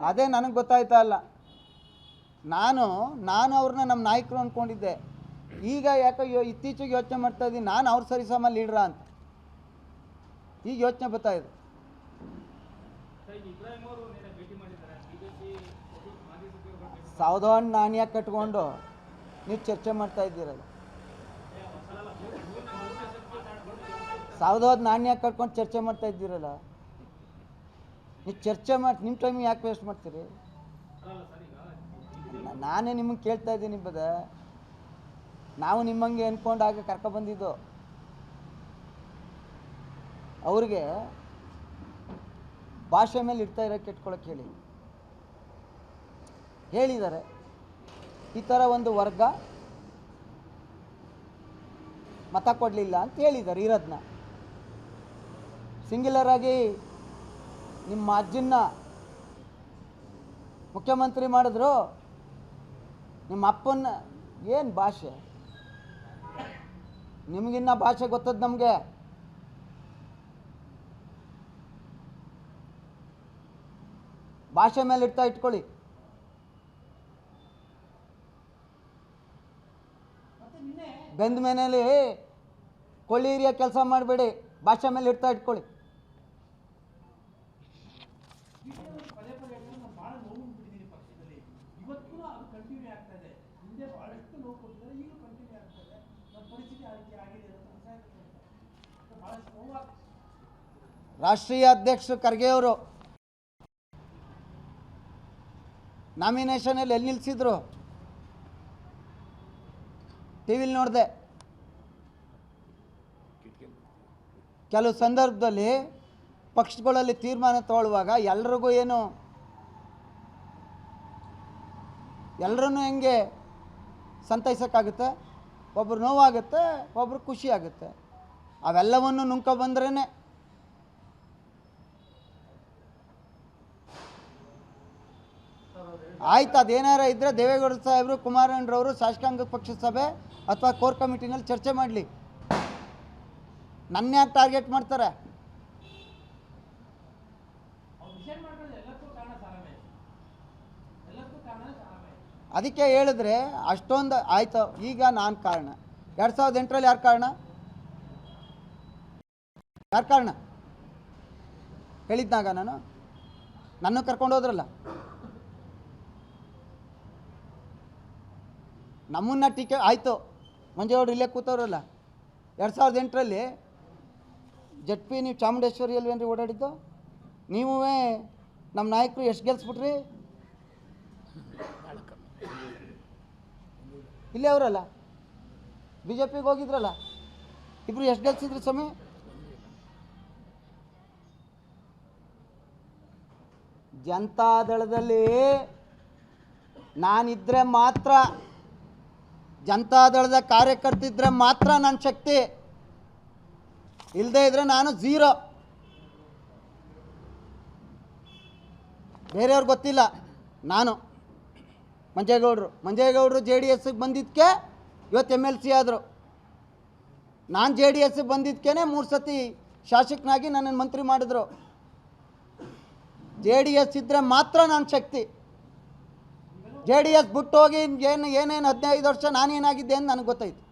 ಅದೇ ನನಗೆ ಗೊತ್ತಾಯ್ತಾ ಇಲ್ಲ. ನಾನು ಅವ್ರನ್ನ ನಮ್ಮ ನಾಯಕರು ಅಂದ್ಕೊಂಡಿದ್ದೆ. ಈಗ ಯಾಕೋ ಇತ್ತೀಚೆಗೆ ಯೋಚನೆ ಮಾಡ್ತಾ ಇದ್ದೀನಿ, ನಾನು ಅವ್ರ ಸರಿಸಮ ಲೀಡ್ರಾ ಅಂತ ಈಗ ಯೋಚನೆ ಬರ್ತಾಯಿದೆ. ಸಾವಧಾನ ನಾಣ್ಯ ಕಟ್ಕೊಂಡು ನೀವು ಚರ್ಚೆ ಮಾಡ್ತಾ ಇದ್ದೀರಲ್ಲ, ಸಾವಧಾನ ನಾಣ್ಯ ಕಟ್ಕೊಂಡು ಚರ್ಚೆ ಮಾಡ್ತಾ ಇದ್ದೀರಲ್ಲ, ನೀವು ಚರ್ಚೆ ಮಾಡಿ ನಿಮ್ಮ ಟೈಮಿಗೆ ಯಾಕೆ ವೇಸ್ಟ್ ಮಾಡ್ತೀರಿ? ನಾನೇ ನಿಮಗೆ ಕೇಳ್ತಾ ಇದ್ದೀನಿ ನಾವು ನಿಮ್ಮಂಗೆ ಅಂದ್ಕೊಂಡು ಆಗ ಕರ್ಕೊಬಂದಿದ್ದು. ಅವ್ರಿಗೆ ಭಾಷೆ ಮೇಲೆ ಇಡ್ತಾ ಇರೋಕ್ಕೆ ಇಟ್ಕೊಳಕ್ಕೆ ಹೇಳಿದ್ದಾರೆ. ಈ ಥರ ಒಂದು ವರ್ಗ ಮತ ಕೊಡಲಿಲ್ಲ ಅಂತ ಹೇಳಿದ್ದಾರೆ. ಇರೋದನ್ನ ಸಿಂಗ್ಯುಲರ್ ಆಗಿ ನಿಮ್ಮ ಅಜ್ಜನ್ನ ಮುಖ್ಯಮಂತ್ರಿ ಮಾಡಿದ್ರು, ನಿಮ್ಮ ಅಪ್ಪನ್ನ ಏನು ಭಾಷೆ, ನಿಮಗಿನ್ನ ಭಾಷೆ ಗೊತ್ತದ ನಮಗೆ. ಭಾಷೆ ಮೇಲೆ ಇಟ್ಕೊಳ್ಳಿ. ಬೆಂದ ಮನೆಯಲ್ಲಿ ಕೊಳ್ಳಿ ಹಿರಿಯ ಕೆಲಸ ಮಾಡಬೇಡಿ, ಭಾಷೆ ಮೇಲೆ ಇಟ್ಕೊಳ್ಳಿ. ರಾಷ್ಟ್ರೀಯ ಅಧ್ಯಕ್ಷರು ಖರ್ಗೆ ಅವರು ನಾಮಿನೇಷನಲ್ಲಿ ಎಲ್ಲಿ ನಿಲ್ಲಿಸಿದ್ರು ಟಿವಿಲಿ ನೋಡಿದೆ. ಕೆಲವು ಸಂದರ್ಭದಲ್ಲಿ ಪಕ್ಷಗಳಲ್ಲಿ ತೀರ್ಮಾನ ತಗೊಳ್ಳುವಾಗ ಎಲ್ರಿಗೂ ಎಲ್ಲರನ್ನೂ ಹೆಂಗೆ ಸಂತೈಸೋಕ್ಕಾಗುತ್ತೆ? ಒಬ್ರು ನೋವಾಗುತ್ತೆ, ಒಬ್ರು ಖುಷಿ ಆಗುತ್ತೆ. ಅವೆಲ್ಲವನ್ನು ನುಂಕೊ ಬಂದ್ರೇ ಆಯ್ತು. ಅದೇನಾರ ಇದ್ದರೆ ದೇವೇಗೌಡ ಸಾಹೇಬರು, ಕುಮಾರಣ್ಣರವರು ಶಾಸಕಾಂಗ ಪಕ್ಷದ ಸಭೆ ಅಥವಾ ಕೋರ್ ಕಮಿಟಿನಲ್ಲಿ ಚರ್ಚೆ ಮಾಡಲಿ. ನನ್ನ ಯಾಕೆ ಟಾರ್ಗೆಟ್ ಮಾಡ್ತಾರೆ? ಅದಕ್ಕೆ ಹೇಳಿದ್ರೆ ಅಷ್ಟೊಂದು ಆಯ್ತು. ಈಗ ನಾನು ಕಾರಣ, 2008ರಲ್ಲಿ ಯಾರು ಕಾರಣ ಹೇಳಿದ್ನಾಗ ನನ್ನ ಕರ್ಕೊಂಡು ಹೋದ್ರಲ್ಲ, ನಮ್ಮನ್ನ ಟೀಕೆ ಆಯಿತು. ಮಂಜೇಗೌಡರು ಇಲ್ಲೇ ಕೂತವ್ರಲ್ಲ, 2008ರಲ್ಲಿ ಜಡ್ಪಿ ನೀವು ಚಾಮುಂಡೇಶ್ವರಿಯಲ್ಲಿ ಏನ್ರಿ ಓಡಾಡಿದ್ದು? ನೀವೇ ನಮ್ಮ ನಾಯಕರು ಎಷ್ಟು ಗೆಲ್ಸ್ಬಿಟ್ರಿ? ಇಲ್ಲೇ ಅವರಲ್ಲ, BJPಗೆ ಹೋಗಿದ್ರಲ್ಲ, ಇಬ್ಬರು ಎಷ್ಟು ಗೆಲ್ಸಿದ್ರಿ ಸ್ವಾಮಿ? ಜನತಾದಳದಲ್ಲಿ ನಾನಿದ್ರೆ ಮಾತ್ರ, ಜನತಾದಳದ ಕಾರ್ಯಕರ್ತಿದ್ರೆ ಮಾತ್ರ ನನ್ನ ಶಕ್ತಿ, ಇಲ್ಲದೇ ಇದ್ರೆ ನಾನು ಝೀರೋ. ಬೇರೆಯವ್ರಿಗೆ ಗೊತ್ತಿಲ್ಲ. ನಾನು ಮಂಜೇಗೌಡರು JDSಗೆ ಬಂದಿದ್ದಕ್ಕೆ ಇವತ್ತು MLC ಆದರು. ನಾನು JDSಗೆ ಬಂದಿದ್ದಕ್ಕೇ 3 ಸತಿ ಶಾಸಕನಾಗಿ ನನ್ನನ್ನು ಮಂತ್ರಿ ಮಾಡಿದ್ರು. JDS ಇದ್ದರೆ ಮಾತ್ರ ನನ್ನ ಶಕ್ತಿ. JDS ಬಿಟ್ಟು ಹೋಗಿ ಏನೇನು 15 ವರ್ಷ ನಾನೇನಾಗಿದ್ದೆ ಅಂತ ನನಗೆ ಗೊತ್ತಾಯ್ತು.